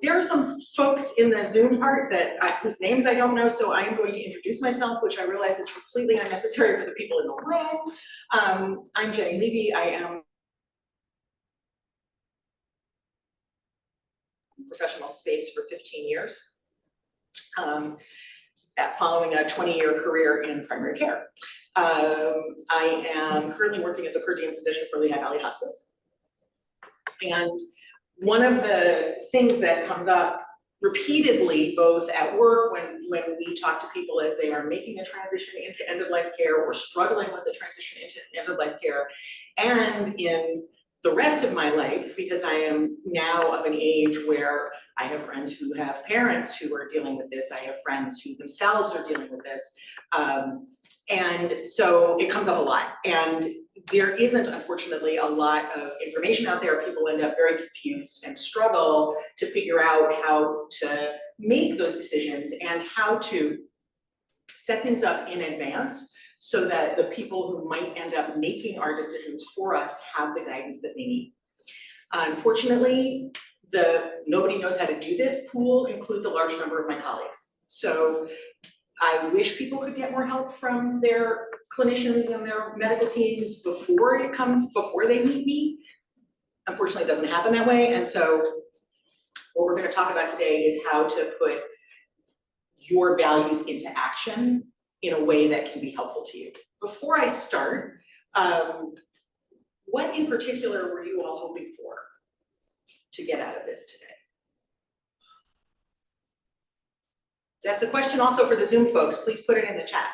there are some folks in the Zoom part whose names I don't know, so I am going to introduce myself, which I realize is completely unnecessary for the people in the room. I'm Jenni Levy. I am professional space for 15 years, following a 20-year career in primary care. I am currently working as a per diem physician for Lehigh Valley Hospice. And one of the things that comes up repeatedly, both at work when we talk to people as they are making a transition into end-of-life care or struggling with the transition into end-of-life care, and in the rest of my life, because I am now of an age where I have friends who have parents who are dealing with this, I have friends who themselves are dealing with this, and so it comes up a lot. And there isn't, unfortunately, a lot of information out there. People end up very confused and struggle to figure out how to make those decisions and how to set things up in advance so that the people who might end up making our decisions for us have the guidance that they need. Unfortunately, nobody knows how to do this pool includes a large number of my colleagues. So I wish people could get more help from their clinicians and their medical teams before they meet me. Unfortunately, it doesn't happen that way. And so what we're going to talk about today is how to put your values into action in a way that can be helpful to you. Before I start, what in particular were you all hoping for to get out of this today? That's a question also for the Zoom folks. Please put it in the chat.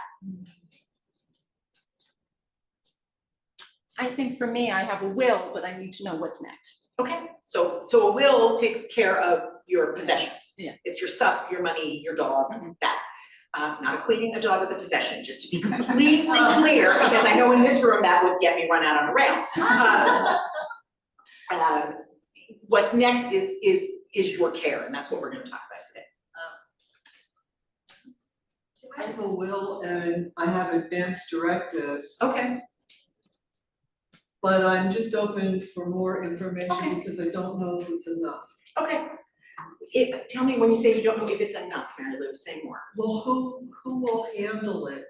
I think for me, I have a will, but I need to know what's next. Okay, so a will takes care of your possessions. Yeah. It's your stuff, your money, your dog, that. Not equating a dog with a possession, just to be completely clear, because I know in this room that would get me run out on a rail. What's next is your care, and that's what we're going to talk about today. I have a will and I have advanced directives. Okay. But I'm just open for more information Okay. because I don't know if it's enough. Okay. Tell me when you say you don't know if it's enough, Mary Lou, say more. Well, who will handle it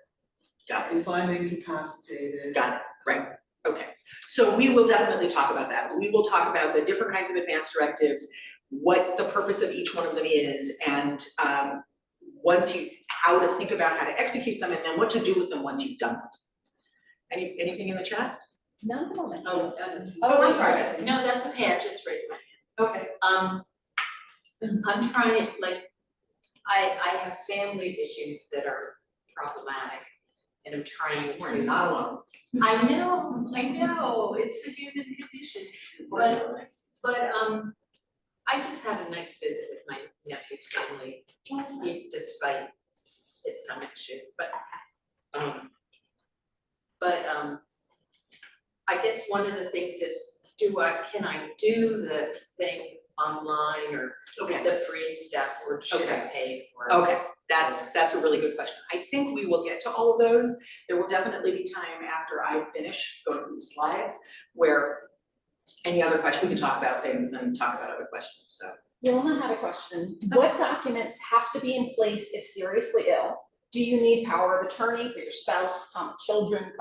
Got it. if I'm incapacitated? Got it. Right. Okay. So we will definitely talk about that. We will talk about the different kinds of advanced directives, what the purpose of each one of them is, and how to think about how to execute them, and then what to do with them once you've done them. Anything in the chat? None at the moment. Oh, I'm sorry. No, that's okay, I just raised my hand. Okay. I'm trying, I have family issues that are problematic, and I'm trying We're to. not alone. I know, it's the human condition, but I just had a nice visit with my nephew's family, despite its some issues, but I guess one of the things is, can I do this thing online or the free stuff, or should I pay for it? Okay, that's a really good question. I think we will get to all of those. There will definitely be time after I finish going through the slides where any other question, we can talk about things and talk about other questions, so. Wilma had a question. What documents have to be in place if seriously ill? Do you need power of attorney for your spouse, children?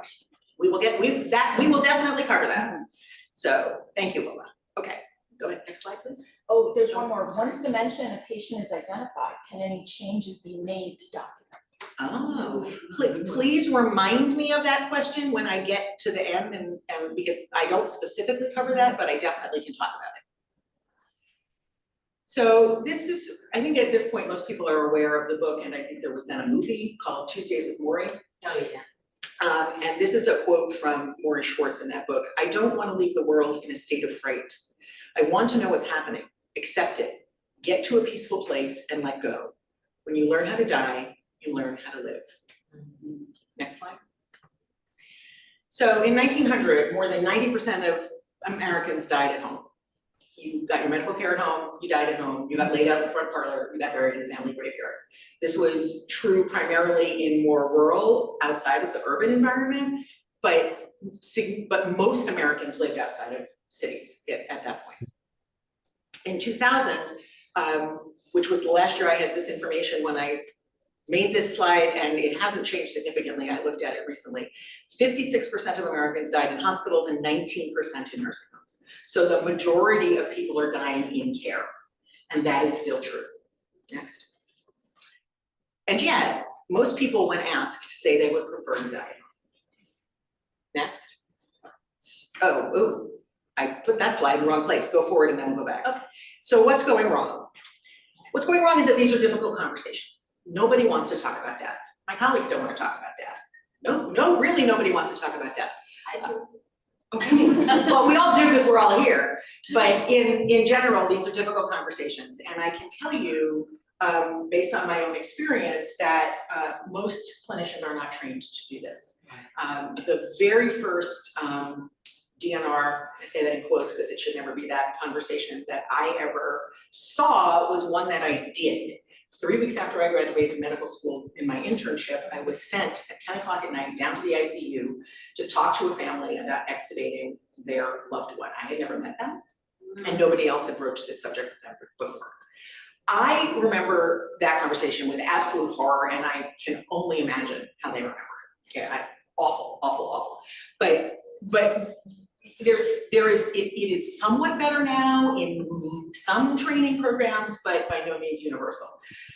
We will definitely cover that. So thank you, Wilma. Okay, go ahead, next slide, please. Oh, there's one more. Once dementia in a patient is identified, can any changes be made to documents? Oh, please remind me of that question when I get to the end, and because I don't specifically cover that, but I definitely can talk about it. So this is, I think at this point, most people are aware of the book, and I think there was then a movie called Tuesdays with Morrie. Oh, yeah. And this is a quote from Morrie Schwartz in that book. I don't want to leave the world in a state of fright. I want to know what's happening, accept it, get to a peaceful place and let go. When you learn how to die, you learn how to live. Next slide. So in 1900, more than 90% of Americans died at home. You got your medical care at home, you died at home, you got laid out in the front parlor, you got buried in the family graveyard. This was true primarily in more rural, outside of the urban environment, but most Americans lived outside of cities at that point. In 2000, which was the last year I had this information when I made this slide, and it hasn't changed significantly. I looked at it recently. 56% of Americans died in hospitals and 19% in nursing homes. So the majority of people are dying in care, and that is still true. Next. And yet, most people, when asked, say they would prefer to die at home. Next. Oh, I put that slide in the wrong place. Go forward and then we'll go back. Okay. So what's going wrong? What's going wrong is that these are difficult conversations. Nobody wants to talk about death. My colleagues don't want to talk about death. No, really nobody wants to talk about death. I do. Okay, well, we all do because we're all here, but in general, these are difficult conversations, and I can tell you, based on my own experience, that most clinicians are not trained to do this. The very first DNR, I say that in quotes because it should never be that conversation, that I ever saw was one that I did. 3 weeks after I graduated medical school in my internship, I was sent at 10 o'clock at night down to the ICU to talk to a family about extubating their loved one. I had never met them, and nobody else had broached this subject with them before. I remember that conversation with absolute horror, and I can only imagine how they remember it. Yeah, awful, awful, awful. But it is somewhat better now in some training programs, but by no means universal.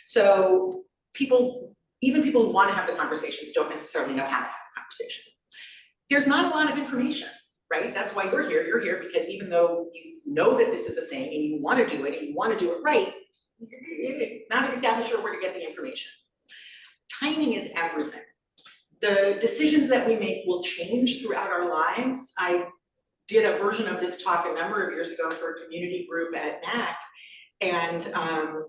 So even people who want to have the conversations don't necessarily know how to have the conversation. There's not a lot of information, right? That's why you're here. You're here because even though you know that this is a thing and you want to do it and you want to do it right, you're not exactly sure where to get the information. Timing is everything. The decisions that we make will change throughout our lives. I did a version of this talk a number of years ago for a community group at MAC, and a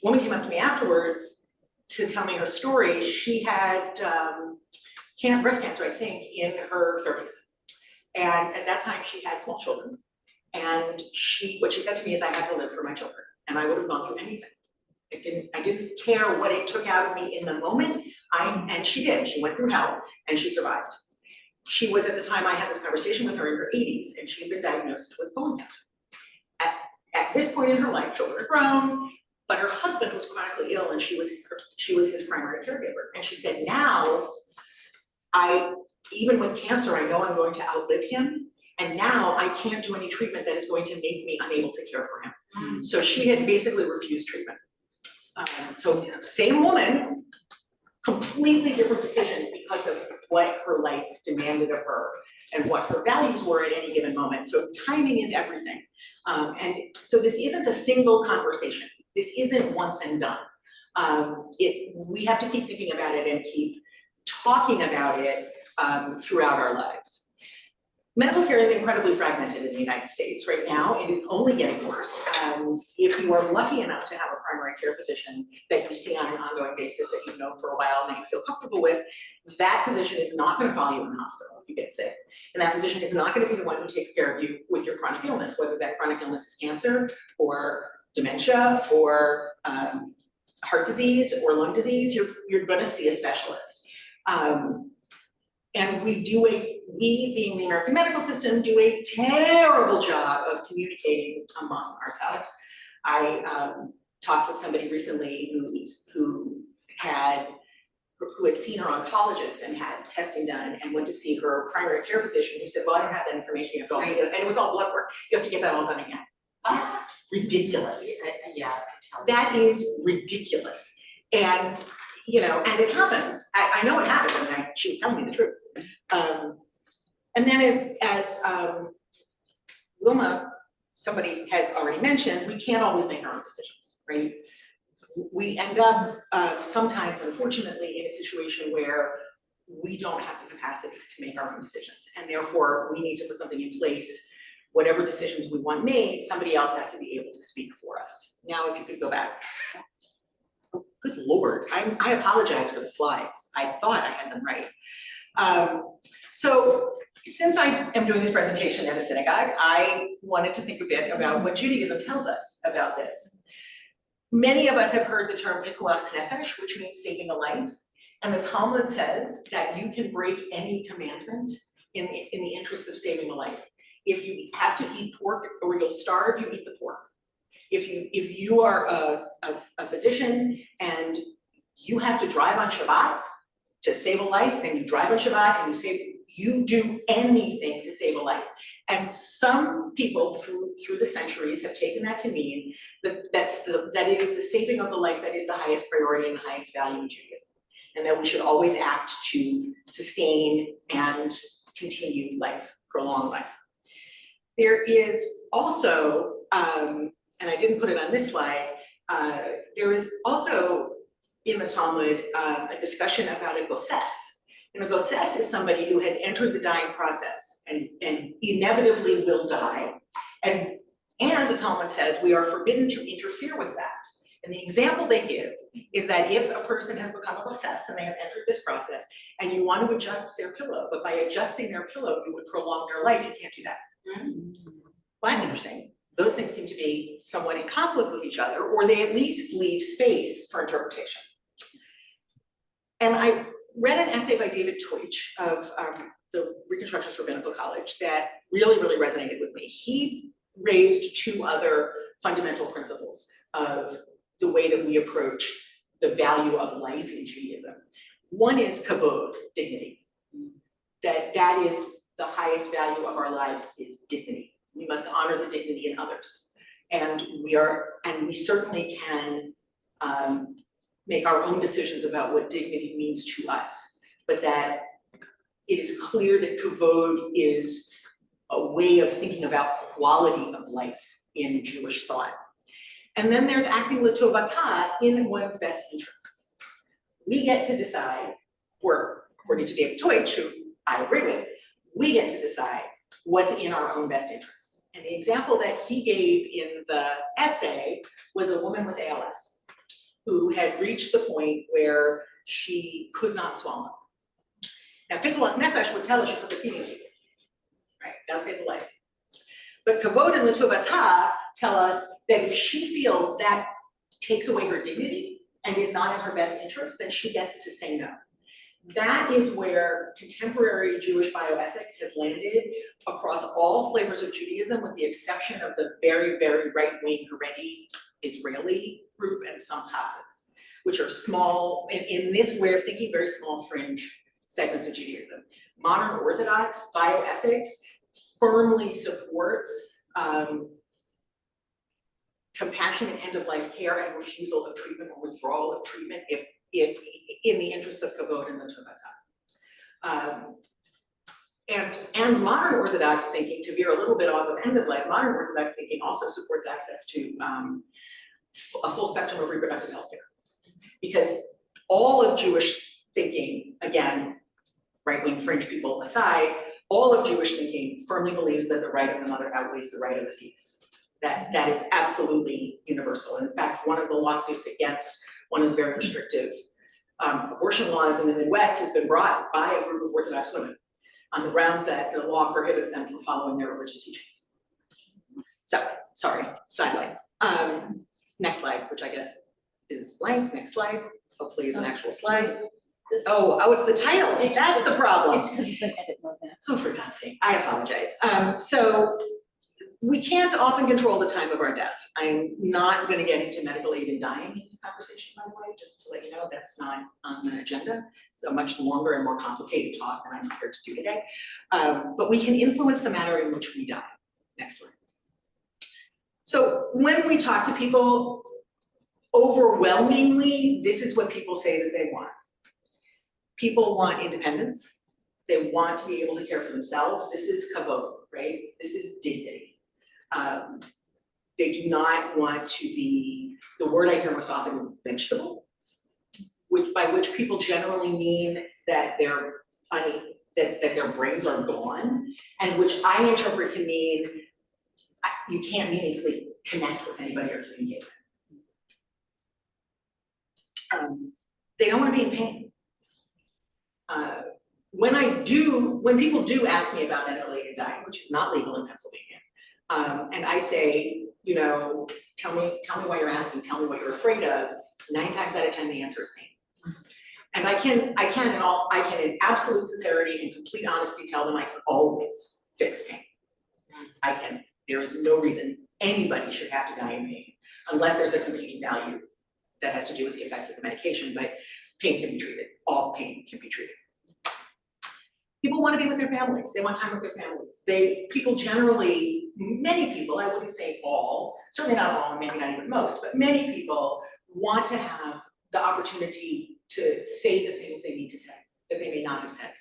woman came up to me afterwards to tell me her story. She had breast cancer, I think, in her 30s. And at that time she had small children. And what she said to me is, I had to live for my children, and I would have gone through anything. I didn't care what it took out of me in the moment. And she did. She went through hell and she survived. She was, at the time I had this conversation with her, in her 80s, and she had been diagnosed with colon cancer. At this point in her life, children are grown, but her husband was chronically ill, and she was his primary caregiver. And she said, now, even with cancer, I know I'm going to outlive him, and now I can't do any treatment that is going to make me unable to care for him. So she had basically refused treatment. So same woman, completely different decisions because of what her life demanded of her and what her values were at any given moment. So timing is everything. And so this isn't a single conversation. This isn't once and done. We have to keep thinking about it and keep talking about it throughout our lives. Medical care is incredibly fragmented in the United States right now. It is only getting worse. If you are lucky enough to have a primary care physician that you see on an ongoing basis, that you've known for a while and that you feel comfortable with, that physician is not going to follow you in the hospital if you get sick. And that physician is not going to be the one who takes care of you with your chronic illness, whether that chronic illness is cancer or dementia or heart disease or lung disease. You're going to see a specialist. And we, being the American medical system, do a terrible job of communicating among ourselves. I talked with somebody recently who had seen her oncologist and had testing done and went to see her primary care physician, who said, well, I don't have that information, you have to all, and it was all blood work, you have to get that all done again. That's ridiculous. Yeah. That is ridiculous. And and it happens. I know it happens, and she was telling me the truth. And then as Wilma, somebody has already mentioned, we can't always make our own decisions, right? We end up sometimes, unfortunately, in a situation where we don't have the capacity to make our own decisions, and therefore we need to put something in place. Whatever decisions we want made, somebody else has to be able to speak for us. Now, if you could go back. Oh, good Lord, I apologize for the slides. I thought I had them right. So since I am doing this presentation at a synagogue, I wanted to think a bit about what Judaism tells us about this. Many of us have heard the term pikuach nefesh, which means saving a life. And the Talmud says that you can break any commandment in the interest of saving a life. If you have to eat pork or you'll starve, you eat the pork. If you are a physician and you have to drive on Shabbat to save a life, then you drive on Shabbat and you do anything to save a life. And some people through the centuries have taken that to mean that it is the saving of the life that is the highest priority and the highest value in Judaism. And that we should always act to sustain and continue life, prolong life. There is also, and I didn't put it on this slide, there is also in the Talmud a discussion about a gosses. And a gosses is somebody who has entered the dying process and inevitably will die. And the Talmud says we are forbidden to interfere with that. And the example they give is that if a person has become a gosses and they have entered this process and you want to adjust their pillow, but by adjusting their pillow you would prolong their life, you can't do that. Well, that's interesting. Those things seem to be somewhat in conflict with each other, or they at least leave space for interpretation. And I read an essay by David Teutsch of the Reconstructionist Rabbinical College that really, really resonated with me. He raised two other fundamental principles of the way that we approach the value of life in Judaism. One is kavod, dignity. That is the highest value of our lives is dignity. We must honor the dignity in others. And we certainly can make our own decisions about what dignity means to us, but that it is clear that kavod is a way of thinking about quality of life in Jewish thought. And then there's acting l'tovata, in one's best interests. We get to decide, or according to David Teutsch, who I agree with, we get to decide what's in our own best interests. And the example that he gave in the essay was a woman with ALS who had reached the point where she could not swallow. Now, Pikuach Nefesh would tell us you put the feeding tube, right? That'll save the life. But kavod and l'tovata tell us that if she feels that takes away her dignity and is not in her best interest, then she gets to say no. That is where contemporary Jewish bioethics has landed across all flavors of Judaism, with the exception of the very, very right-wing Haredi Israeli group and some Hassids, which are small, in this way of thinking, very small fringe segments of Judaism. Modern Orthodox bioethics firmly supports compassionate end-of-life care and refusal of treatment or withdrawal of treatment if in the interest of kavod and l'tovata. And modern Orthodox thinking, to veer a little bit off of end of life, modern Orthodox thinking also supports access to a full spectrum of reproductive health care. Because all of Jewish thinking, again, right-wing fringe people aside, all of Jewish thinking firmly believes that the right of the mother outweighs the right of the fetus. That is absolutely universal. And in fact, one of the lawsuits against one of the very restrictive abortion laws in the Midwest has been brought by a group of Orthodox women on the grounds that the law prohibits them from following their religious teachings. So, sorry, sideline. Next slide, which I guess is blank. Next slide, hopefully is an actual slide. Oh, it's the title. That's the problem. It's because it's an edit mode now. Oh, for God's sake, I apologize. So we can't often control the time of our death. I'm not going to get into medical aid in dying in this conversation, by the way, just to let you know that's not on the agenda. It's a much longer and more complicated talk than I'm prepared to do today. But we can influence the manner in which we die. Next slide. So when we talk to people, overwhelmingly, this is what people say that they want. People want independence. They want to be able to care for themselves. This is kavod, right? This is dignity. They do not want to be, the word I hear most often is vegetable, by which people generally mean that their brains are gone, and which I interpret to mean you can't meaningfully connect with anybody or communicate with them. They don't want to be in pain. When people do ask me about medical aid in dying, which is not legal in Pennsylvania, and I say, you know, tell me why you're asking, tell me what you're afraid of, 9 times out of 10 the answer is pain. And I can in absolute sincerity and complete honesty tell them I can always fix pain. I can There is no reason anybody should have to die in pain unless there's a competing value that has to do with the effects of the medication, but pain can be treated, all pain can be treated. People want to be with their families, they want time with their families. People generally, many people, I wouldn't say all, certainly not all, maybe not even most, but many people want to have the opportunity to say the things they need to say, that they may not have said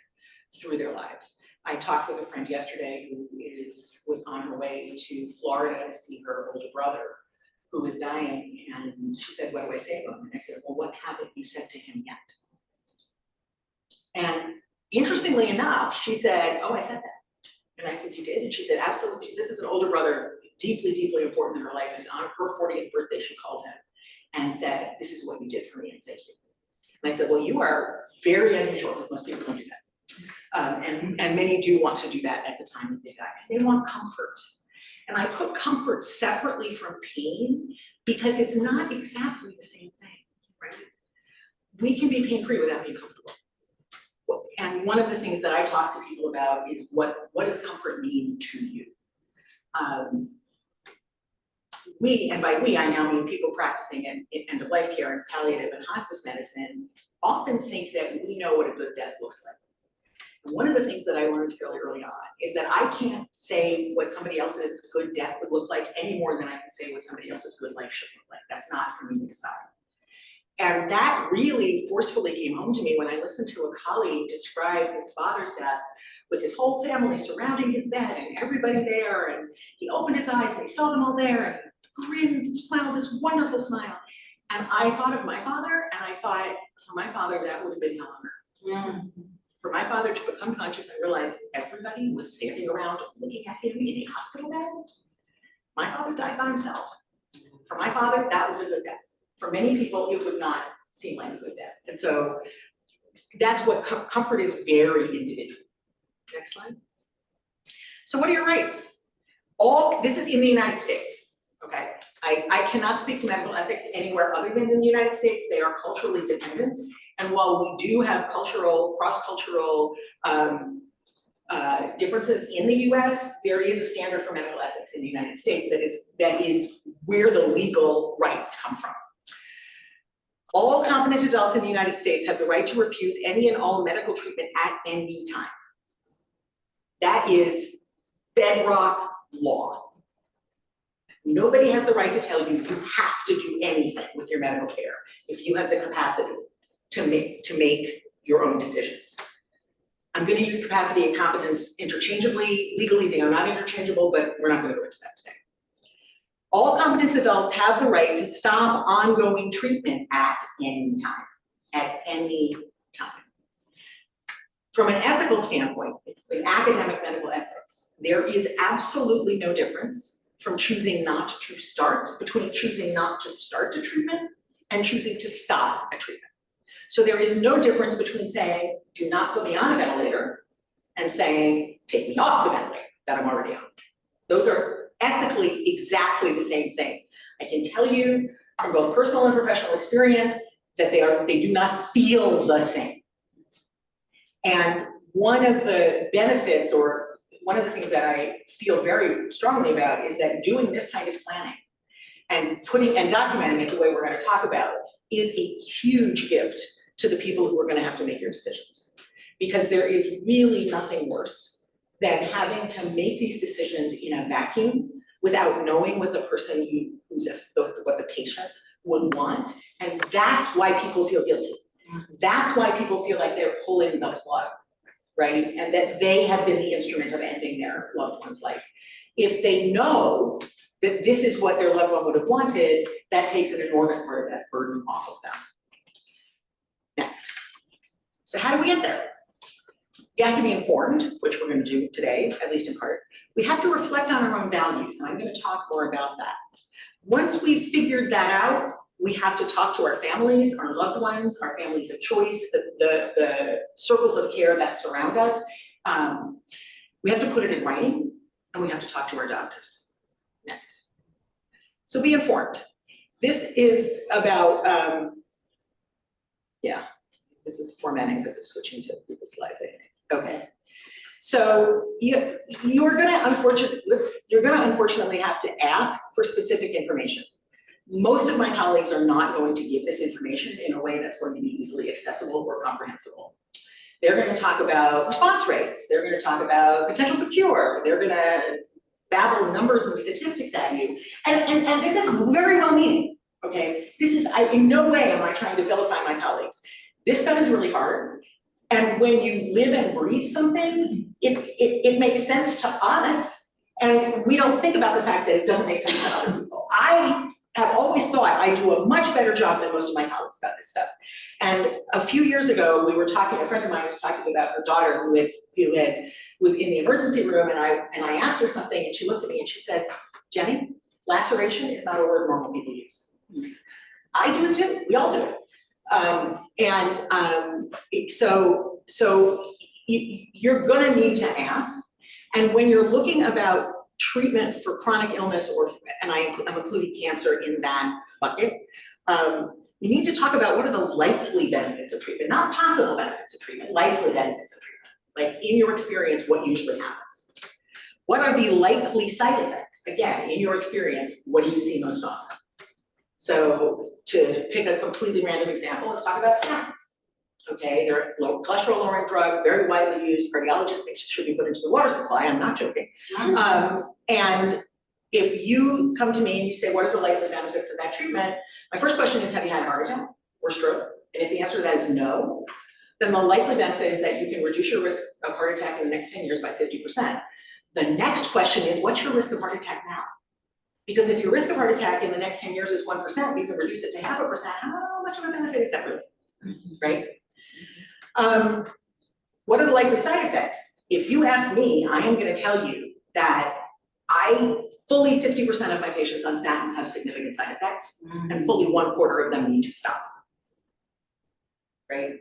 through their lives. I talked with a friend yesterday who was on her way to Florida to see her older brother who was dying, and she said, what do I say to him? And I said, well, what haven't you said to him yet? And interestingly enough, she said, oh, I said that. And I said, you did? And she said, absolutely. This is an older brother, deeply, deeply important in her life. And on her 40th birthday, she called him and said, this is what you did for me, and thank you. And I said, well, you are very unusual because most people don't do that. And many do want to do that at the time that they die. They want comfort. And I put comfort separately from pain because it's not exactly the same thing, right? We can be pain-free without being comfortable. And one of the things that I talk to people about is what does comfort mean to you? We, and by we, I now mean people practicing in end-of-life care and palliative and hospice medicine, often think that we know what a good death looks like. And one of the things that I learned fairly early on is that I can't say what somebody else's good death would look like any more than I can say what somebody else's good life should look like. That's not for me to decide. And that really forcefully came home to me when I listened to a colleague describe his father's death with his whole family surrounding his bed and everybody there, and he opened his eyes and he saw them all there and grinned, smiled this wonderful smile. And I thought of my father, and I thought, for my father, that would have been hell on earth. For my father to become conscious and realize everybody was standing around looking at him in a hospital bed, my father died by himself. For my father, that was a good death. For many people, it would not seem like a good death. And so that's what comfort is, very individual. Next slide. So what are your rights? This is in the United States, okay? I cannot speak to medical ethics anywhere other than in the United States. They are culturally dependent. And while we do have cross-cultural differences in the US, there is a standard for medical ethics in the United States that is where the legal rights come from. All competent adults in the United States have the right to refuse any and all medical treatment at any time. That is bedrock law. Nobody has the right to tell you have to do anything with your medical care if you have the capacity to make your own decisions. I'm going to use capacity and competence interchangeably. Legally, they are not interchangeable, but we're not going to go into that today. All competent adults have the right to stop ongoing treatment at any time, at any time. From an ethical standpoint, in academic medical ethics, there is absolutely no difference between choosing not to start a treatment and choosing to stop a treatment. So there is no difference between saying, do not put me on a ventilator, and saying, take me off the ventilator that I'm already on. Those are ethically exactly the same thing. I can tell you from both personal and professional experience that they do not feel the same. And one of the benefits, or one of the things that I feel very strongly about, is that doing this kind of planning and documenting it the way we're going to talk about is a huge gift to the people who are going to have to make your decisions. Because there is really nothing worse than having to make these decisions in a vacuum without knowing what the person what the patient would want. And that's why people feel guilty. That's why people feel like they're pulling the plug, right? And that they have been the instrument of ending their loved one's life. If they know that this is what their loved one would have wanted, that takes an enormous part of that burden off of them. Next. So how do we get there? You have to be informed, which we're going to do today, at least in part. We have to reflect on our own values, and I'm going to talk more about that. Once we've figured that out, we have to talk to our families, our loved ones, our families of choice, the circles of care that surround us. We have to put it in writing, and we have to talk to our doctors. Next. So be informed. This is about, this is formatting because of switching to Google Slides, I think. Okay. So you're gonna unfortunately have to ask for specific information. Most of my colleagues are not going to give this information in a way that's going to be easily accessible or comprehensible. They're gonna talk about response rates, they're gonna talk about potential for cure, they're gonna babble numbers and statistics at you. And this is very well meaning, okay? In no way am I trying to vilify my colleagues. This stuff is really hard. And when you live and breathe something, it makes sense to us, and we don't think about the fact that it doesn't make sense to other people. I have always thought I do a much better job than most of my colleagues about this stuff. And a few years ago, a friend of mine was talking about her daughter who was in the emergency room, and I asked her something, and she looked at me and she said, Jenny, laceration is not a word normal people use. I do it too, we all do it. So you're gonna need to ask, and when you're looking about treatment for chronic illness, and I'm including cancer in that bucket, you need to talk about what are the likely benefits of treatment, not possible benefits of treatment, likely benefits of treatment. Like in your experience, what usually happens? What are the likely side effects? Again, in your experience, what do you see most often? So to pick a completely random example, let's talk about statins. Okay, they're a low cholesterol lowering drug, very widely used. Cardiologists think should be put into the water supply, I'm not joking. And if you come to me and you say, what are the likely benefits of that treatment? My first question is, have you had a heart attack or stroke? And if the answer to that is no, then the likely benefit is that you can reduce your risk of heart attack in the next 10 years by 50%. The next question is, what's your risk of heart attack now? Because if your risk of heart attack in the next 10 years is 1%, you can reduce it to 0.5%. How much of a benefit is that really, right? What are the likely side effects? If you ask me, I am gonna tell you that fully 50% of my patients on statins have significant side effects, and fully 1/4 of them need to stop, right?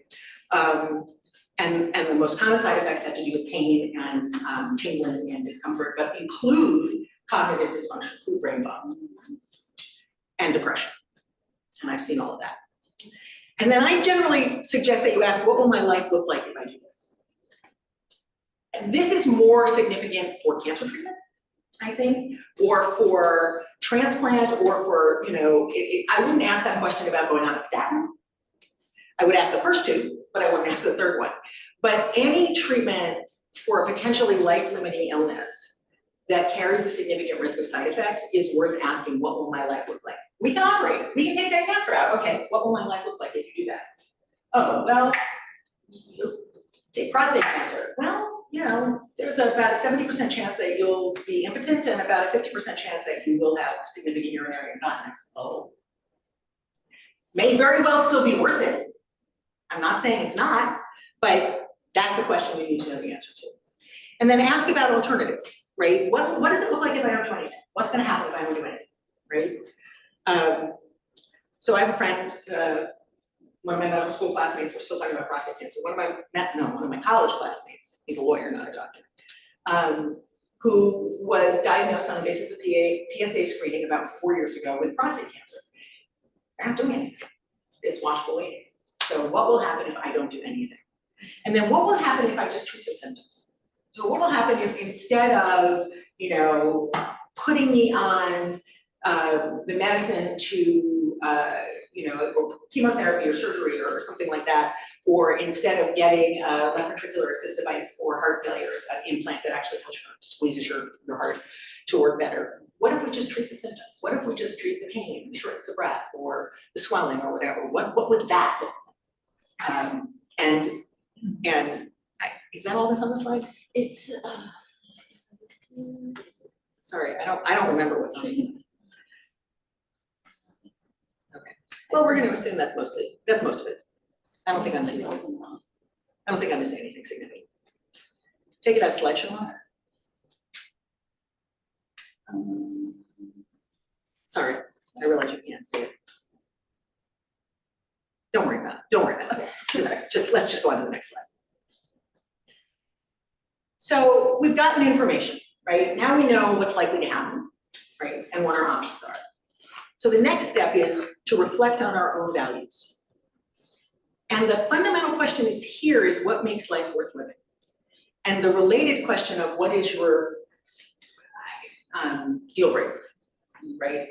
And the most common side effects have to do with pain and tingling and discomfort, but include cognitive dysfunction, include brain fog, and depression. And I've seen all of that. And then I generally suggest that you ask, what will my life look like if I do this? And this is more significant for cancer treatment, I think, or for transplant, or for, I wouldn't ask that question about going on a statin. I would ask the first two, but I wouldn't ask the third one. But any treatment for a potentially life-limiting illness that carries a significant risk of side effects is worth asking, what will my life look like? We can operate, we can take that cancer out. Okay, what will my life look like if you do that? Oh, well, you'll take prostate cancer. Well, there's about a 70% chance that you'll be impotent and about a 50% chance that you will have significant urinary incontinence. Oh. May very well still be worth it. I'm not saying it's not, but that's a question we need to know the answer to. And then ask about alternatives, right? What does it look like if I don't do anything? What's gonna happen if I don't do anything, right? So I have a friend, one of my medical school classmates, we're still talking about prostate cancer, one of my college classmates, he's a lawyer, not a doctor, who was diagnosed on the basis of PSA screening about 4 years ago with prostate cancer. They're not doing anything. It's watchful waiting. So what will happen if I don't do anything? And then what will happen if I just treat the symptoms? So what will happen if instead of, putting me on the medicine to, or chemotherapy or surgery or something like that, or instead of getting a left ventricular assist device for heart failure, an implant that actually squeezes your heart to work better, what if we just treat the symptoms? What if we just treat the pain, the shortness of breath, or the swelling, or whatever? What would that look like? Is that all that's on the slide? It's, Sorry, I don't remember what's on the slide. Okay. Well, we're going to assume that's most of it. I don't think I'm missing anything significant. Take it out of slideshow. Sorry, I realize you can't see it. Don't worry about it. okay. Let's just go on to the next slide. So we've gotten information, right? Now we know what's likely to happen, right? And what our options are. So the next step is to reflect on our own values. And the fundamental question is what makes life worth living? And the related question of what is your deal breaker, right?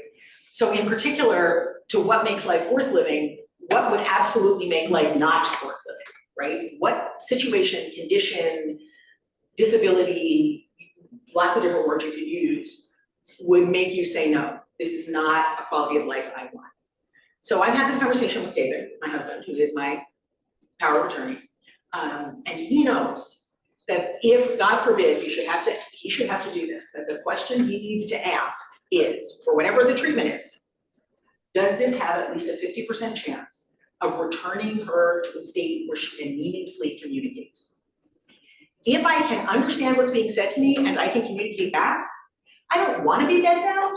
So in particular, to what makes life worth living, what would absolutely make life not worth living, right? What situation, condition, disability, lots of different words you could use, would make you say, no, this is not a quality of life I want. So I've had this conversation with David, my husband, who is my power of attorney, and he knows that if, God forbid, he should have to do this, that the question he needs to ask is, for whatever the treatment is, does this have at least a 50% chance of returning her to a state where she can meaningfully communicate? If I can understand what's being said to me and I can communicate back, I don't want to be bedbound,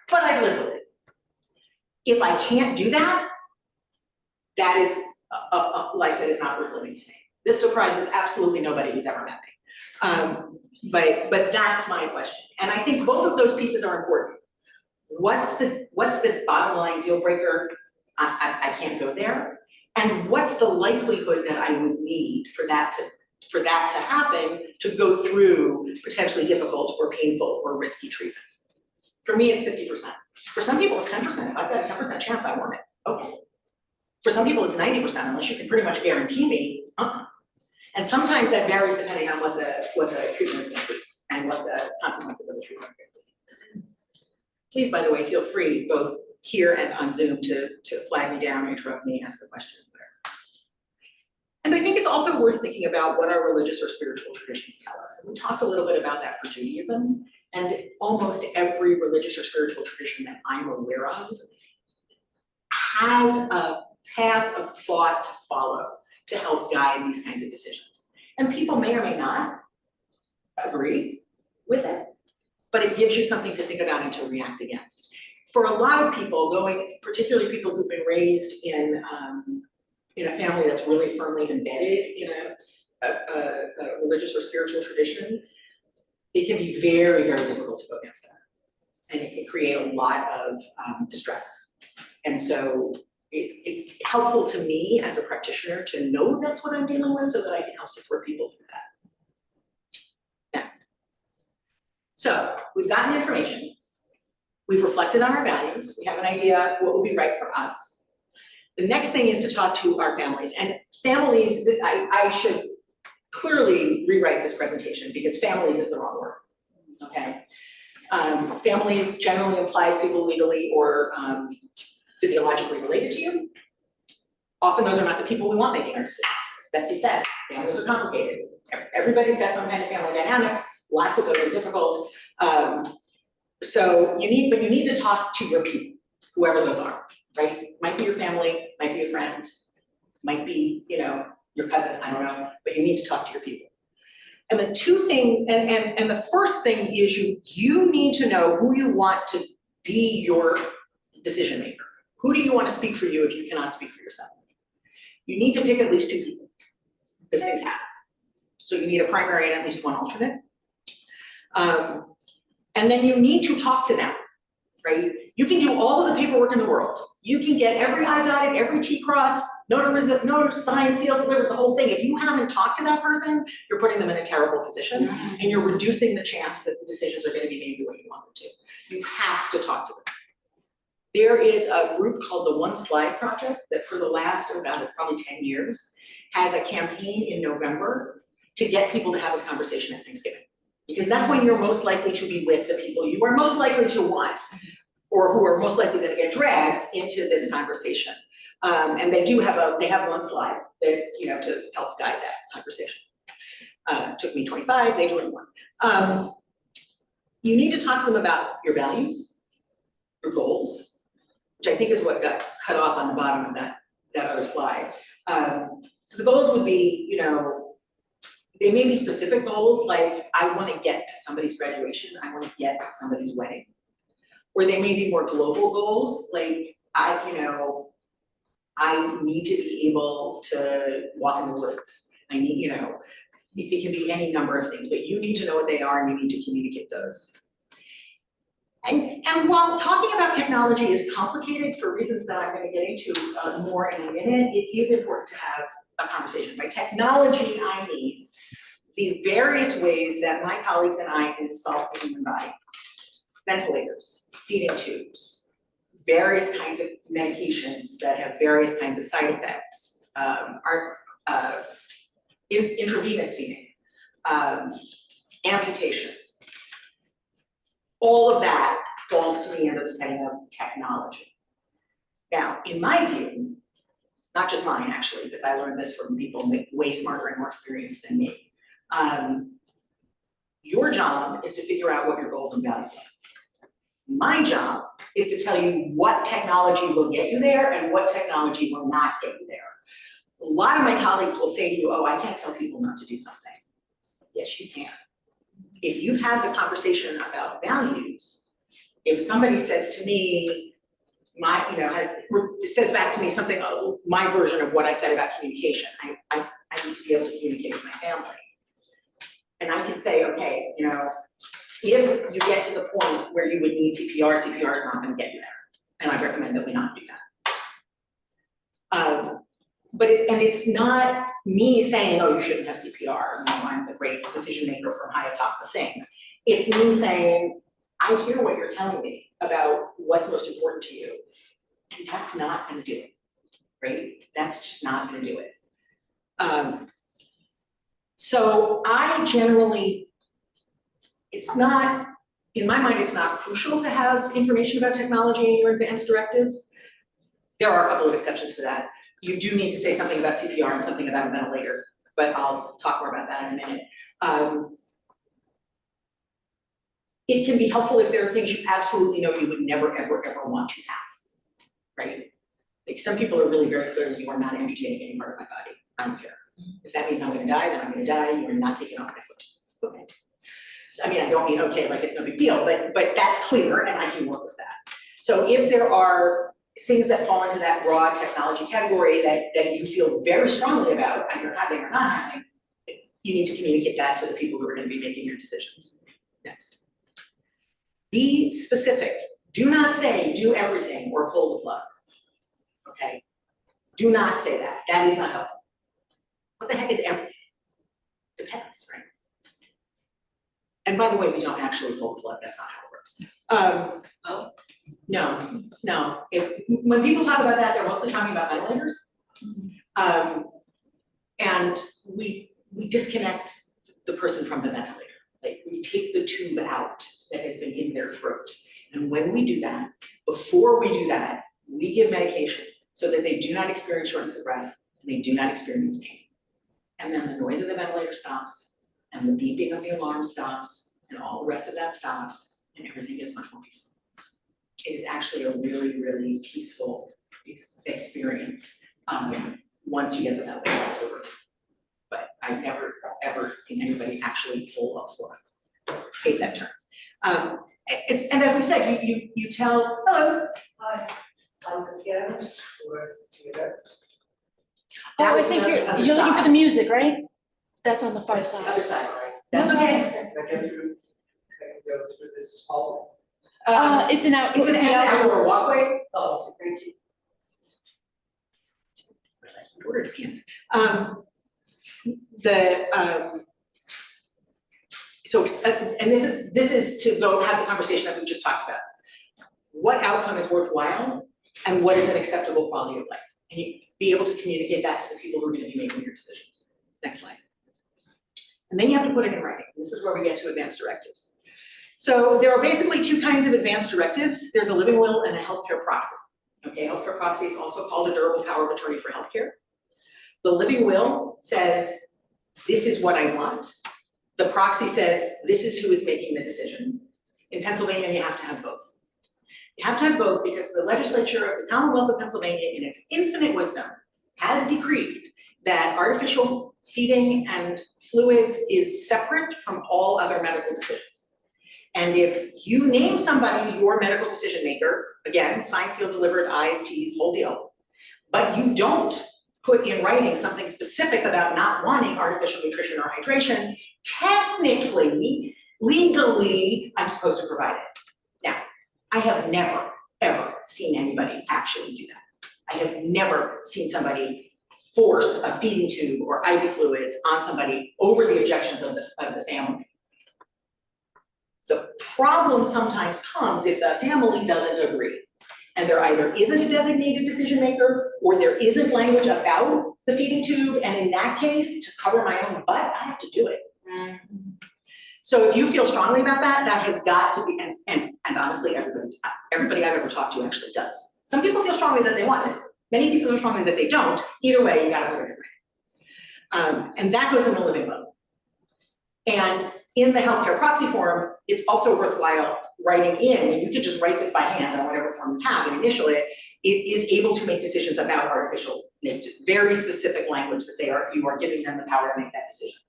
but I live with it. If I can't do that, that is a life that is not worth living to me. This surprises absolutely nobody who's ever met me. But that's my question. And I think both of those pieces are important. What's the bottom line deal breaker? I can't go there. And what's the likelihood that I would need for that to happen, to go through potentially difficult or painful or risky treatment? For me, it's 50%. For some people, it's 10%. If I've got a 10% chance, I want it. Okay. For some people, it's 90%, unless you can pretty much guarantee me, And sometimes that varies depending on what the treatment is going to be and what the consequences of the treatment are going to be. Please, by the way, feel free, both here and on Zoom, to flag me down, interrupt me, ask a question. And I think it's also worth thinking about what our religious or spiritual traditions tell us. And we talked a little bit about that for Judaism, and almost every religious or spiritual tradition that I'm aware of has a path of thought to follow to help guide these kinds of decisions. And people may or may not agree with it, but it gives you something to think about and to react against. For a lot of people, particularly people who've been raised in a family that's really firmly embedded in a religious or spiritual tradition, it can be very, very difficult to go against that. And it can create a lot of distress. And so it's helpful to me as a practitioner to know that's what I'm dealing with so that I can help support people through that. Next. So we've gotten the information. We've reflected on our values. We have an idea what would be right for us. The next thing is to talk to our families. And families, I should clearly rewrite this presentation because families is the wrong word, okay? Families generally implies people legally or physiologically related to you. Often those are not the people we want making our decisions. As Betsy said, families are complicated. Everybody's got some kind of family dynamics. Lots of those are difficult. So you need to talk to your people, whoever those are, right? Might be your family, might be a friend, might be, your cousin, I don't know, but you need to talk to your people. And the two things, and the first thing is you need to know who you want to be your decision maker. Who do you want to speak for you if you cannot speak for yourself? You need to pick at least two people, because things happen. So you need a primary and at least one alternate. And then you need to talk to them, right? You can do all of the paperwork in the world. You can get every I dotted, every T crossed, notarized, signed, sealed, delivered, the whole thing. If you haven't talked to that person, you're putting them in a terrible position and you're reducing the chance that the decisions are going to be made the way you want them to. You have to talk to them. There is a group called the One Slide Project that for the last, it's probably 10 years, has a campaign in November to get people to have this conversation at Thanksgiving. Because that's when you're most likely to be with the people you are most likely to want, or who are most likely going to get dragged into this conversation. And they have one slide that, to help guide that conversation. It took me 25, they 21. You need to talk to them about your values, your goals, which I think is what got cut off on the bottom of that other slide. So the goals would be, they may be specific goals, like I want to get to somebody's graduation, I want to get to somebody's wedding. Or they may be more global goals, like I need to be able to walk in the woods. I need, it can be any number of things, but you need to know what they are and you need to communicate those. And while talking about technology is complicated for reasons that I'm going to get into more in a minute, it is important to have a conversation. By technology, I mean the various ways that my colleagues and I can install the human body. Ventilators, feeding tubes, various kinds of medications that have various kinds of side effects, intravenous feeding, amputations. All of that falls to me under the heading of technology. Now, in my view, not just mine actually, because I learned this from people way smarter and more experienced than me. Your job is to figure out what your goals and values are. My job is to tell you what technology will get you there and what technology will not get you there. A lot of my colleagues will say to you, oh, I can't tell people not to do something. Yes, you can. If you've had the conversation about values, if somebody says to me, says back to me something, my version of what I said about communication, I need to be able to communicate with my family. And I can say, okay, if you get to the point where you would need CPR, CPR is not going to get you there. And I recommend that we not do that. And it's not me saying, oh, you shouldn't have CPR, I'm the great decision maker from high atop the thing. It's me saying, I hear what you're telling me about what's most important to you, and that's not going to do it, right? That's just not going to do it. So I generally, it's not, in my mind, it's not crucial to have information about technology in your advanced directives. There are a couple of exceptions to that. You do need to say something about CPR and something about a ventilator, but I'll talk more about that in a minute. It can be helpful if there are things you absolutely know you would never, ever, ever want to have, right? Like some people are really very clear that you are not amputating any part of my body. I don't care. If that means I'm gonna die, then I'm gonna die. You are not taking off my foot. Okay. So, I mean, I don't mean okay, like it's no big deal, but that's clear and I can work with that. So if there are things that fall into that broad technology category that you feel very strongly about, either having or not having, you need to communicate that to the people who are going to be making your decisions. Next. Be specific. Do not say do everything or pull the plug. Okay? Do not say that. That is not helpful. What the heck is everything? Depends, right? And by the way, we don't actually pull the plug. That's not how it works. No. When people talk about that, they're mostly talking about ventilators. And we disconnect the person from the ventilator. Like we take the tube out that has been in their throat. And when we do that, before we do that, we give medication so that they do not experience shortness of breath and they do not experience pain. And then the noise of the ventilator stops and the beeping of the alarm stops and all the rest of that stops and everything gets much more peaceful. It is actually a really, really peaceful experience once you get the ventilator over. But I've never, ever seen anybody actually pull a plug. Hate that term. And as we said, you tell, hello. Hi, I'm the pianist for theater. Oh, I think you're looking for the music, right? That's on the far side. Other side, right? That's okay. I can go through this hall. It's an outdoor walkway. Oh, thank you. Realize we ordered a pianist. And this is to go have the conversation that we just talked about. What outcome is worthwhile and what is an acceptable quality of life? And you be able to communicate that to the people who are going to be making your decisions. Next slide. And then you have to put it in writing. This is where we get to advanced directives. So there are basically two kinds of advanced directives. There's a living will and a healthcare proxy. Okay, healthcare proxy is also called a durable power of attorney for healthcare. The living will says, this is what I want. The proxy says, this is who is making the decision. In Pennsylvania, you have to have both. You have to have both because the legislature of the Commonwealth of Pennsylvania, in its infinite wisdom, has decreed that artificial feeding and fluids is separate from all other medical decisions. And if you name somebody your medical decision maker, again, signed, sealed, delivered, I's, T's, whole deal, but you don't put in writing something specific about not wanting artificial nutrition or hydration, technically, legally, I'm supposed to provide it. Now, I have never, ever seen anybody actually do that. I have never seen somebody force a feeding tube or IV fluids on somebody over the objections of the family. The problem sometimes comes if the family doesn't agree. And there either isn't a designated decision maker or there isn't language about the feeding tube, and in that case, to cover my own butt, I have to do it. So if you feel strongly about that, that has got to be, and honestly, everybody I've ever talked to actually does. Some people feel strongly that they want it. Many people feel strongly that they don't. Either way, you gotta put it in writing. And that goes in the living will. And in the healthcare proxy form, it's also worthwhile writing in, and you can just write this by hand on whatever form you have and initial it, it is able to make decisions about artificial nature, very specific language that you are giving them the power to make that decision.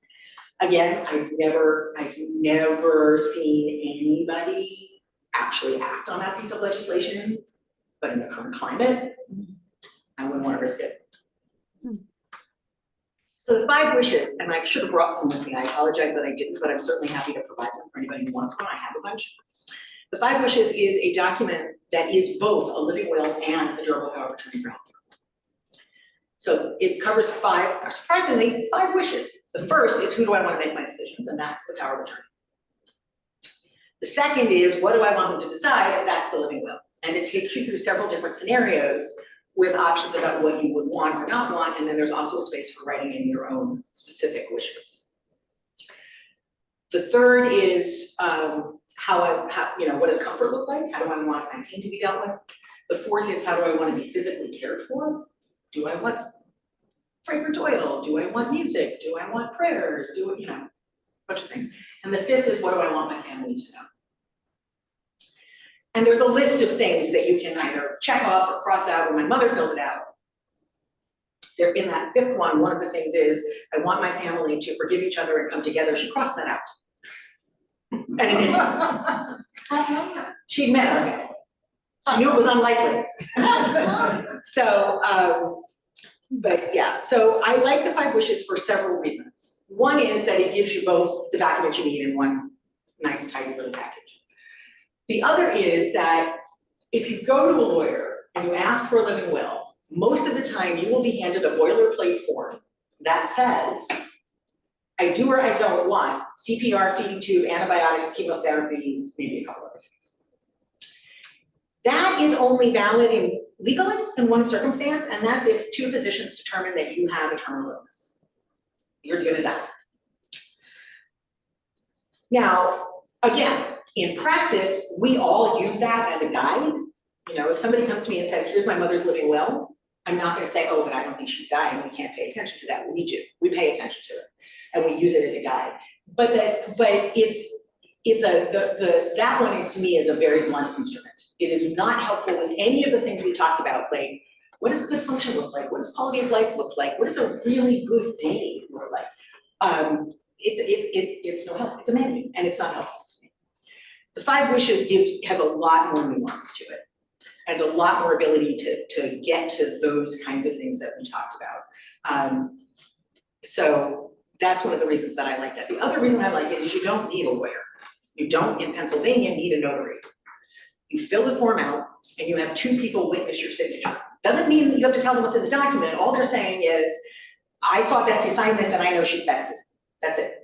Again, I've never seen anybody actually act on that piece of legislation, but in the current climate, I wouldn't want to risk it. So the 5 wishes, and I should have brought some with me, I apologize that I didn't, but I'm certainly happy to provide them for anybody who wants one, I have a bunch. The 5 wishes is a document that is both a living will and a durable power of attorney for healthcare. So it covers 5, surprisingly, 5 wishes. The first is who do I want to make my decisions, and that's the power of attorney. The second is what do I want them to decide, and that's the living will. And it takes you through several different scenarios with options about what you would want or not want, and then there's also a space for writing in your own specific wishes. The third is what does comfort look like? How do I want my pain to be dealt with? The fourth is how do I want to be physically cared for? Do I want fragrant oil? Do I want music? Do I want prayers? A bunch of things. And the fifth is what do I want my family to know? And there's a list of things that you can either check off or cross out, when my mother filled it out. There in that fifth one of the things is, I want my family to forgive each other and come together. She crossed that out. And it didn't. She met her family. She knew it was unlikely. But yeah, so I like the 5 wishes for several reasons. One is that it gives you both the documents you need in one nice, tidy little package. The other is that if you go to a lawyer and you ask for a living will, most of the time you will be handed a boilerplate form that says, I do or I don't want CPR, feeding tube, antibiotics, chemotherapy, maybe a couple other things. That is only valid legally in one circumstance, and that's if 2 physicians determine that you have a terminal illness. You're gonna die. Now, again, in practice, we all use that as a guide. If somebody comes to me and says, here's my mother's living will, I'm not gonna say, oh, but I don't think she's dying, we can't pay attention to that. We do, we pay attention to it, and we use it as a guide. But that one is, to me, is a very blunt instrument. It is not helpful with any of the things we talked about, like, what does a good function look like? What does quality of life look like? What does a really good day look like? It's no help, it's a menu, and it's not helpful to me. The 5 wishes has a lot more nuance to it, and a lot more ability to get to those kinds of things that we talked about. So that's one of the reasons that I like that. The other reason I like it is you don't need a lawyer. You don't, in Pennsylvania, need a notary. You fill the form out and you have 2 people witness your signature. Doesn't mean that you have to tell them what's in the document. All they're saying is, I saw Betsy sign this and I know she's Betsy. That's it.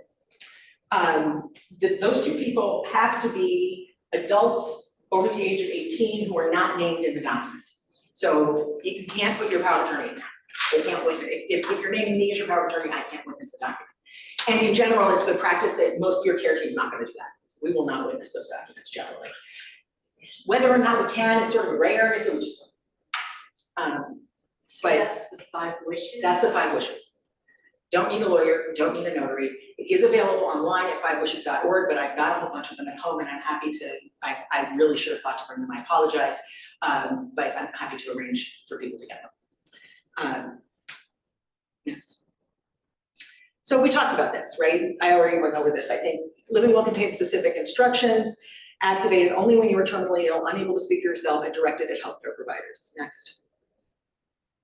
Those 2 people have to be adults over the age of 18 who are not named in the document. So you can't put your power of attorney in there. They can't witness. If you're naming me as your power of attorney, I can't witness the document. And in general, it's good practice that most of your care team's not gonna do that. We will not witness those documents generally. Whether or not we can is sort of a gray area, so we just So that's the 5 wishes? That's the 5 wishes. Don't need a lawyer, don't need a notary. It is available online at 5wishes.org, but I've got a whole bunch of them at home and I'm happy to, I really should have thought to bring them, I apologize. But I'm happy to arrange for people to get them. Yes. So we talked about this, right? I already went over this. I think living will contain specific instructions, activated only when you are terminally ill, unable to speak for yourself, and directed at healthcare providers. Next.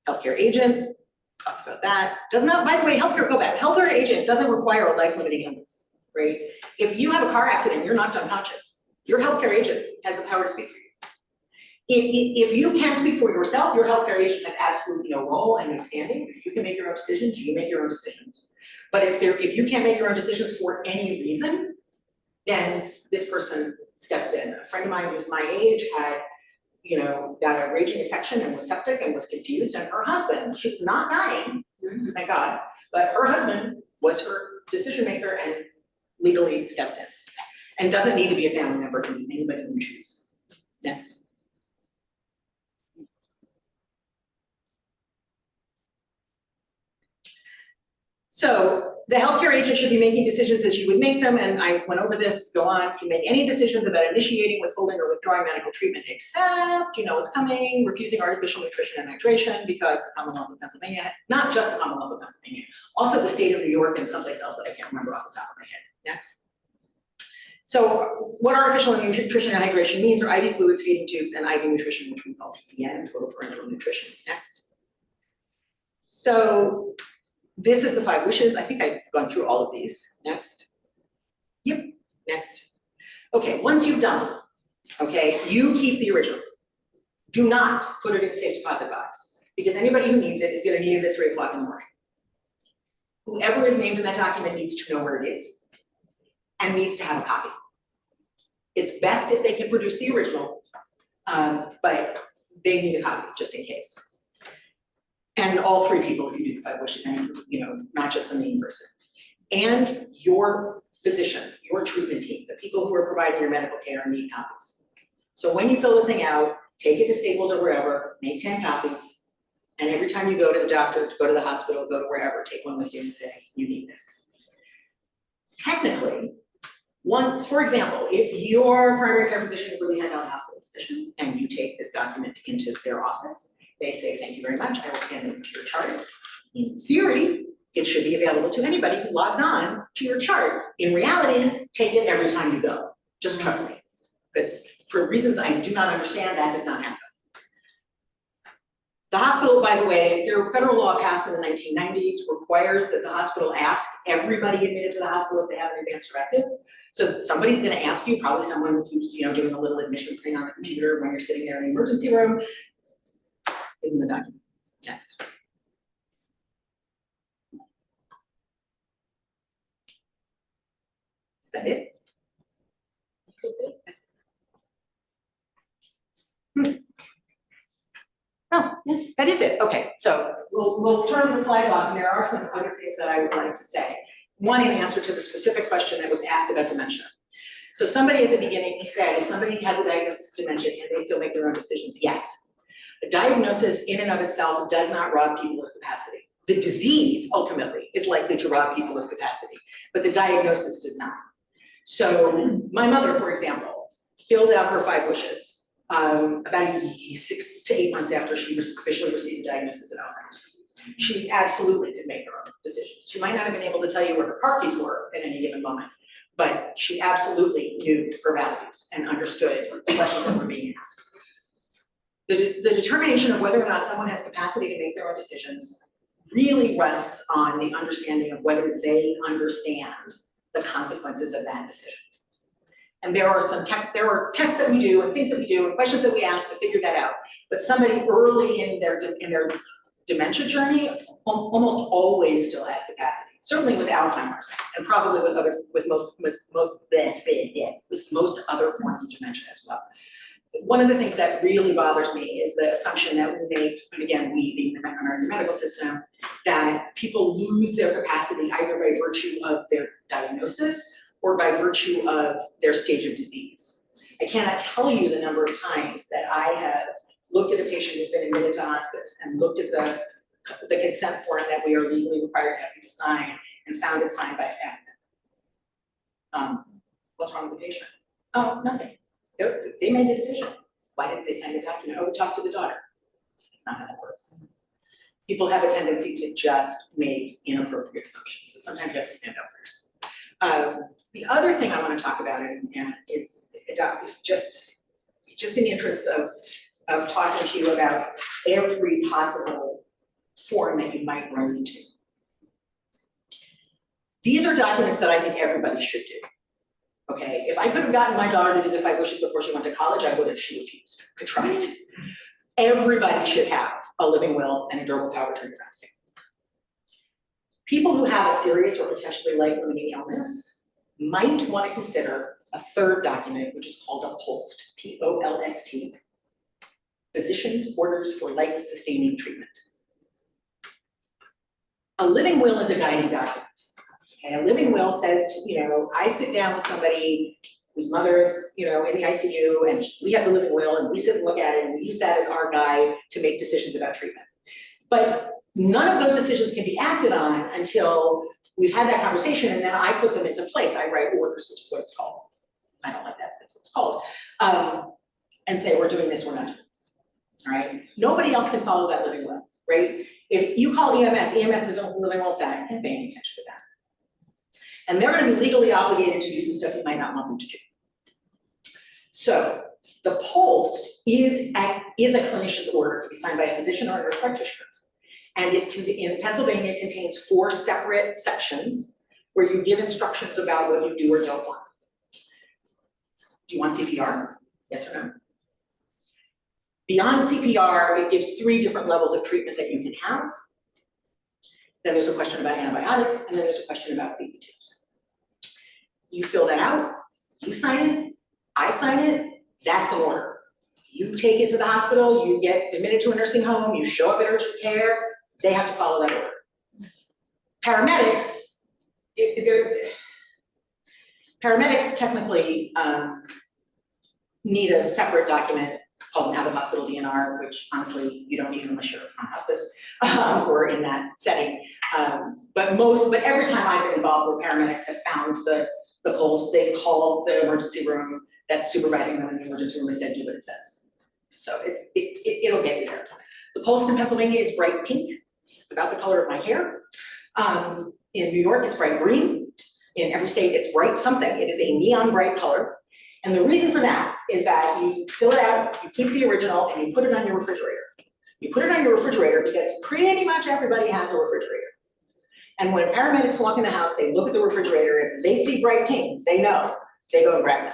Healthcare agent, talked about that. Does not, by the way, healthcare agent doesn't require a life-limiting illness, right? If you have a car accident, you're knocked unconscious. Your healthcare agent has the power to speak for you. If you can speak for yourself, your healthcare agent has absolutely no role and no standing. If you can make your own decisions, you make your own decisions. But if you can't make your own decisions for any reason, then this person steps in. A friend of mine who's my age had, got a raging infection and was septic and was confused, and her husband, she was not dying, thank God, but her husband was her decision maker and legally stepped in. And doesn't need to be a family member, can be anybody you choose. Next. So the healthcare agent should be making decisions as you would make them, and I went over this, go on, can make any decisions about initiating, withholding, or withdrawing medical treatment except, it's coming, refusing artificial nutrition and hydration because the Commonwealth of Pennsylvania, not just the Commonwealth of Pennsylvania, also the state of New York and someplace else that I can't remember off the top of my head. Next. So what artificial nutrition and hydration means are IV fluids, feeding tubes, and IV nutrition, which we call TPN, total parenteral nutrition. Next. So this is the 5 wishes. I think I've gone through all of these. Next. Yep, next. Okay, once you've done them, okay, you keep the original. Do not put it in a safe deposit box because anybody who needs it is gonna need it at 3 o'clock in the morning. Whoever is named in that document needs to know where it is and needs to have a copy. It's best if they can produce the original, but they need a copy just in case. And all 3 people, if you do the 5 wishes, and not just the main person. And your physician, your treatment team, the people who are providing your medical care need copies. So when you fill the thing out, take it to Staples or wherever, make 10 copies, and every time you go to the doctor, go to the hospital, go to wherever, take one with you and say, you need this. Technically, for example, if your primary care physician is a Lehigh Valley Hospital physician and you take this document into their office, they say, thank you very much, I will scan it into your chart. In theory, it should be available to anybody who logs on to your chart. In reality, take it every time you go. Just trust me. Because for reasons I do not understand, that does not happen. The hospital, by the way, their federal law passed in the 1990s requires that the hospital ask everybody admitted to the hospital if they have an advance directive. So somebody's gonna ask you, probably someone who's doing a little admissions thing on the computer when you're sitting there in the emergency room. Give them the document. Next. Is that it? Oh, yes, that is it. Okay, so we'll turn the slides off, and there are some other things that I would like to say. One, in answer to the specific question that was asked about dementia. So somebody at the beginning said, if somebody has a diagnosis of dementia, can they still make their own decisions? Yes. A diagnosis in and of itself does not rob people of capacity. The disease ultimately is likely to rob people of capacity, but the diagnosis does not. So my mother, for example, filled out her 5 wishes about 6 to 8 months after she officially received a diagnosis of Alzheimer's disease. She absolutely could make her own decisions. She might not have been able to tell you where her car keys were at any given moment, but she absolutely knew her values and understood the questions that were being asked. The determination of whether or not someone has capacity to make their own decisions really rests on the understanding of whether they understand the consequences of that decision. And there are tests that we do and things that we do and questions that we ask to figure that out. But somebody early in their dementia journey almost always still has capacity. Certainly with Alzheimer's, and probably with most other forms of dementia as well. One of the things that really bothers me is the assumption that we make, and again, we being the American medical system, that people lose their capacity either by virtue of their diagnosis or by virtue of their stage of disease. I cannot tell you the number of times that I have looked at a patient who's been admitted to hospice and looked at the consent form that we are legally required to have you to sign and found it signed by a family member. What's wrong with the patient? Oh, nothing. They made the decision. Why didn't they sign the document? Oh, talk to the daughter. That's not how that works. People have a tendency to just make inappropriate assumptions. So sometimes you have to stand up for yourself. The other thing I want to talk about is just in the interest of talking to you about every possible form that you might run into. These are documents that I think everybody should do. Okay, if I could have gotten my daughter to do the 5 wishes before she went to college, I would have, she refused, I tried. Everybody should have a living will and a durable power of attorney for everything. People who have a serious or potentially life-limiting illness might want to consider a third document, which is called a POLST, P-O-L-S-T, Physician's Orders for Life-Sustaining Treatment. A living will is a guiding document. Okay, a living will says, I sit down with somebody whose mother is, in the ICU, and we have the living will, and we sit and look at it, and we use that as our guide to make decisions about treatment. But none of those decisions can be acted on until we've had that conversation, and then I put them into place. I write orders, which is what it's called. I don't like that, but that's what it's called. And say, we're doing this, we're not doing this. All right? Nobody else can follow that living will, right? If you call EMS is a living will say, I can't pay any attention to that. And they're going to be legally obligated to do some stuff you might not want them to do. So the POLST is a clinician's order. It can be signed by a physician or a nurse practitioner. And in Pennsylvania, it contains 4 separate sections where you give instructions about what you do or don't want. Do you want CPR? Yes or no? Beyond CPR, it gives 3 different levels of treatment that you can have. Then there's a question about antibiotics, and then there's a question about feeding tubes. You fill that out, you sign it, I sign it, that's an order. You take it to the hospital, you get admitted to a nursing home, you show up at urgent care, they have to follow that order. Paramedics, paramedics technically need a separate document called an out-of-hospital DNR, which honestly, you don't need unless you're on hospice or in that setting. But every time I've been involved where paramedics have found the POLST, they've called the emergency room that's supervising them in the emergency room and said, do what it says. So it'll get you there. The POLST in Pennsylvania is bright pink. It's about the color of my hair. In New York, it's bright green. In every state, it's bright something. It is a neon bright color. And the reason for that is that you fill it out, you keep the original, and you put it on your refrigerator. You put it on your refrigerator because pretty much everybody has a refrigerator. And when paramedics walk in the house, they look at the refrigerator. If they see bright pink, they know. They go and grab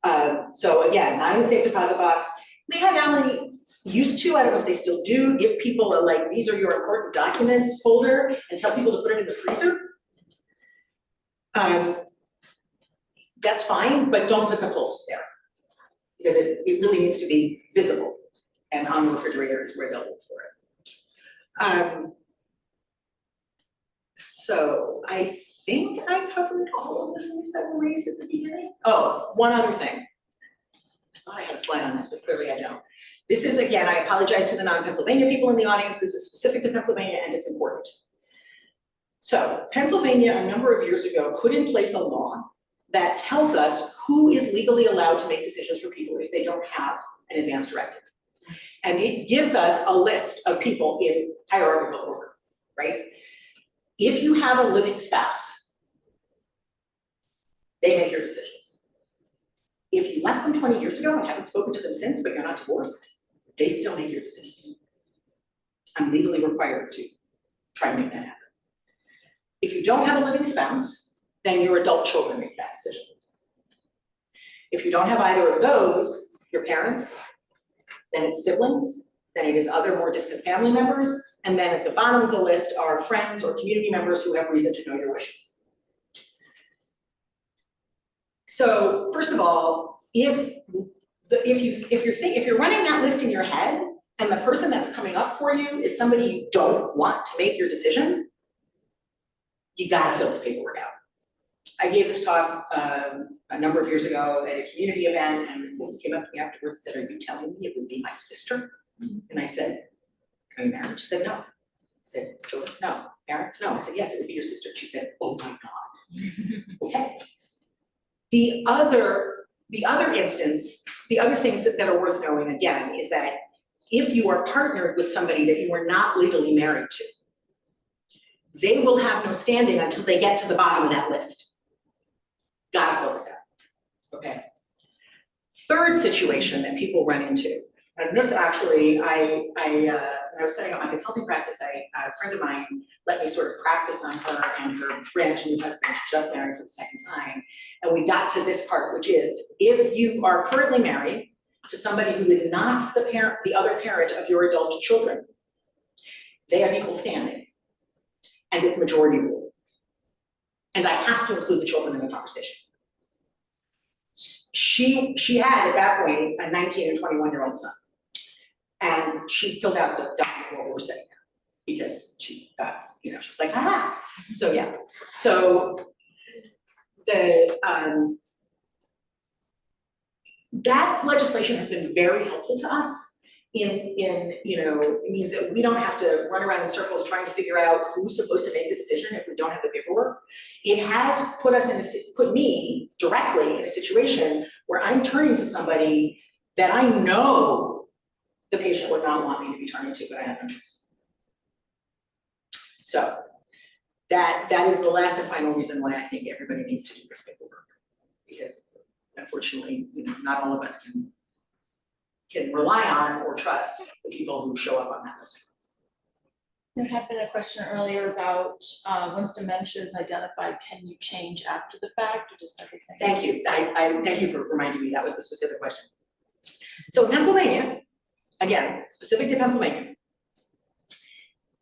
that. So again, not in the safe deposit box. Lehigh Valley used to, I don't know if they still do, give people a these are your important documents folder and tell people to put it in the freezer. That's fine, but don't put the POLST there because it really needs to be visible, and on the refrigerator is where they'll look for it. So I think I covered all of the things that were raised at the beginning. Oh, one other thing. I thought I had a slide on this, but clearly I don't. This is, again, I apologize to the non-Pennsylvania people in the audience. This is specific to Pennsylvania and it's important. So Pennsylvania, a number of years ago, put in place a law that tells us who is legally allowed to make decisions for people if they don't have an advance directive. And it gives us a list of people in hierarchical order, right? If you have a living spouse, they make your decisions. If you left them 20 years ago and haven't spoken to them since, but you're not divorced, they still make your decisions. I'm legally required to try to make that happen. If you don't have a living spouse, then your adult children make that decision. If you don't have either of those, your parents, then it's siblings, then it is other more distant family members, and then at the bottom of the list are friends or community members who have reason to know your wishes. So first of all, if you're running that list in your head and the person that's coming up for you is somebody you don't want to make your decision, you gotta fill this paperwork out. I gave this talk a number of years ago at a community event, and a woman came up to me afterwards and said, "Are you telling me it would be my sister?" And I said, "Are you married?" She said, "No." I said, "Children?" "No." "Parents?" "No." I said, "Yes, it would be your sister." She said, "Oh my God." Okay. The other things that are worth knowing again is that if you are partnered with somebody that you are not legally married to, they will have no standing until they get to the bottom of that list. Gotta fill this out, okay? Third situation that people run into And this actually, when I was setting up my consulting practice, a friend of mine let me sort of practice on her and her brand new husband, just married for the second time. And we got to this part, which is, if you are currently married to somebody who is not the other parent of your adult children, they have equal standing. And it's majority rule. And I have to include the children in the conversation. She had, at that point, a 19 and 21-year-old son. And she filled out the document while we were sitting there, because she got, she was like, aha. So yeah, so that legislation has been very helpful to us it means that we don't have to run around in circles trying to figure out who's supposed to make the decision if we don't have the paperwork. It has put me directly in a situation where I'm turning to somebody that I know the patient would not want me to be turning to, but I have no choice. So that is the last and final reason why I think everybody needs to do this paperwork, because unfortunately, not all of us can rely on or trust the people who show up on that list. There had been a question earlier about once dementia is identified, can you change after the fact, or does everything? Thank you. I thank you for reminding me. That was the specific question. So in Pennsylvania, again, specific to Pennsylvania,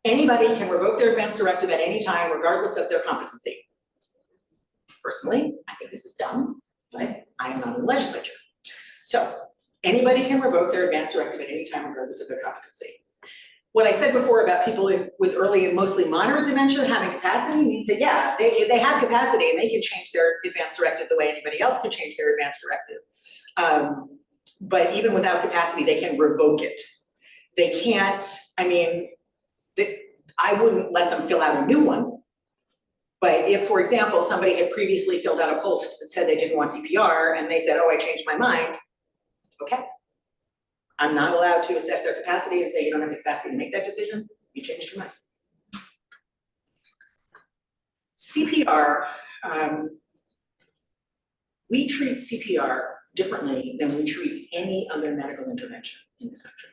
anybody can revoke their advance directive at any time, regardless of their competency. Personally, I think this is dumb, but I am not in the legislature. So anybody can revoke their advance directive at any time, regardless of their competency. What I said before about people with early and mostly moderate dementia having capacity means that, yeah, they have capacity and they can change their advance directive the way anybody else can change their advance directive. But even without capacity, they can revoke it. They can't, I wouldn't let them fill out a new one. But if, for example, somebody had previously filled out a post that said they didn't want CPR and they said, oh, I changed my mind, okay. I'm not allowed to assess their capacity and say you don't have the capacity to make that decision. You changed your mind. CPR, we treat CPR differently than we treat any other medical intervention in this country.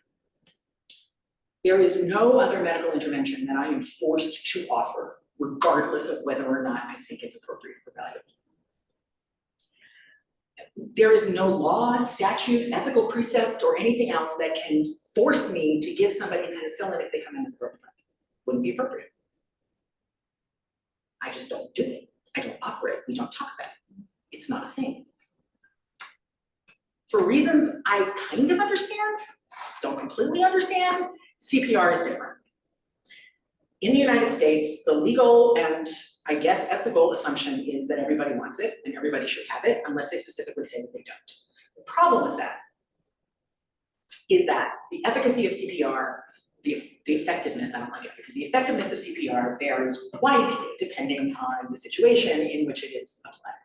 There is no other medical intervention that I am forced to offer, regardless of whether or not I think it's appropriate or valuable. There is no law, statute, ethical precept, or anything else that can force me to give somebody penicillin if they come in with a broken leg. Wouldn't be appropriate. I just don't do it. I don't offer it. We don't talk about it. It's not a thing. For reasons I kind of understand, don't completely understand, CPR is different. In the United States, the legal and I guess ethical assumption is that everybody wants it and everybody should have it unless they specifically say that they don't. The problem with that is that the efficacy of CPR, the effectiveness, I don't like efficacy, the effectiveness of CPR varies widely depending on the situation in which it is applied.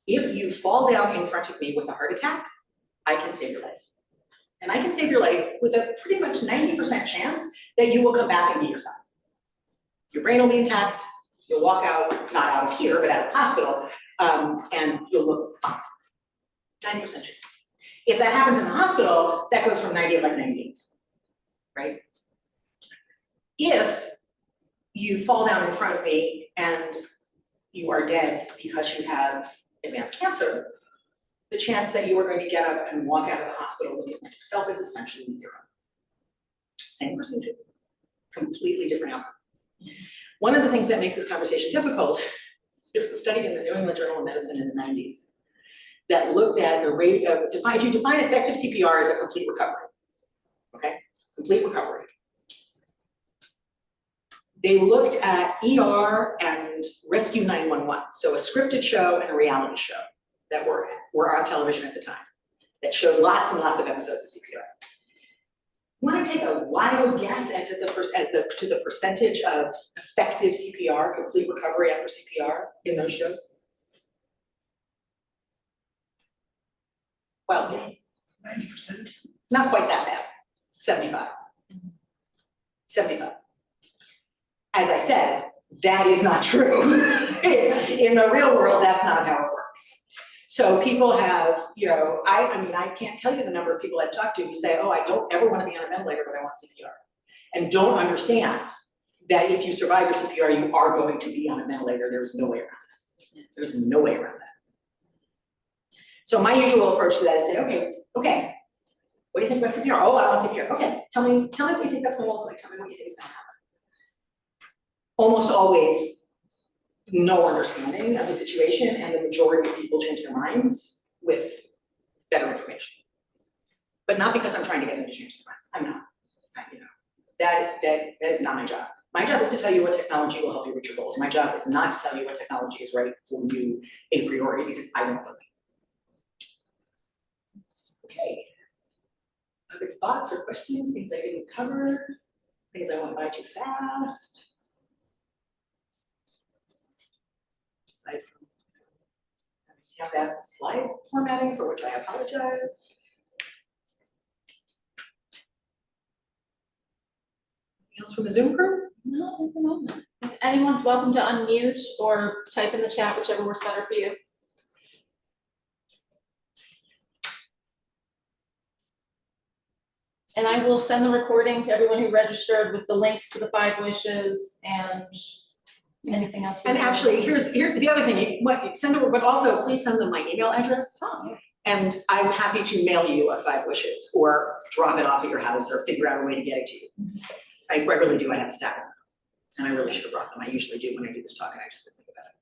If you fall down in front of me with a heart attack, I can save your life. And I can save your life with a pretty much 90% chance that you will come back and be yourself. Your brain will be intact, you'll walk out, not out of here, but out of the hospital, and you'll look fine. 90% chance. If that happens in the hospital, that goes from 90 to like 98, right? If you fall down in front of me and you are dead because you have advanced cancer, the chance that you are going to get up and walk out of the hospital looking like yourself is essentially zero. Same procedure, completely different outcome. One of the things that makes this conversation difficult, there's a study in the New England Journal of Medicine in the 90s that looked at the rate of, if you define effective CPR as a complete recovery, okay? Complete recovery. They looked at ER and Rescue 911, so a scripted show and a reality show that were on television at the time that showed lots and lots of episodes of CPR. Want to take a wild guess as to the percentage of effective CPR, complete recovery after CPR in those shows? Well, yes. 90%. Not quite that bad. 75. 75. As I said, that is not true. In the real world, that's not how it works. So people have, you know, I mean, I can't tell you the number of people I've talked to who say, oh, I don't ever wanna be on a ventilator, but I want CPR. And don't understand that if you survive your CPR, you are going to be on a ventilator, there's no way around that. There's no way around that. So my usual approach to that is say, okay, what do you think about CPR? Oh, I want CPR, okay, tell me what you think that's gonna look like, tell me what you think is gonna happen. Almost always no understanding of the situation, and the majority of people change their minds with better information. But not because I'm trying to get them to change their minds, I'm not, you know, that is not my job. My job is to tell you what technology will help you reach your goals. My job is not to tell you what technology is right for you a priori, because I don't know that. Okay. Other thoughts or questions, things I didn't cover, things I went by too fast? I have to ask the slide formatting, for which I apologize. Anything else from the Zoom crew? No, at the moment. If anyone's welcome to unmute or type in the chat, whichever works better for you. And I will send the recording to everyone who registered with the links to the 5 wishes and anything else. And actually, here's the other thing, but also please send them my email address. Oh, And I'm happy to mail you a 5 wishes or drop it off at your house or figure out a way to get it to you. I regularly do, I have a stack of them. And I really should have brought them. I usually do when I do this talk and I just didn't think about it.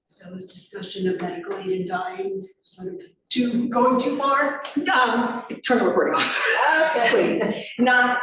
So is discussion of medical aid and dying sort of going too far? Turn the recording off. okay. Please, not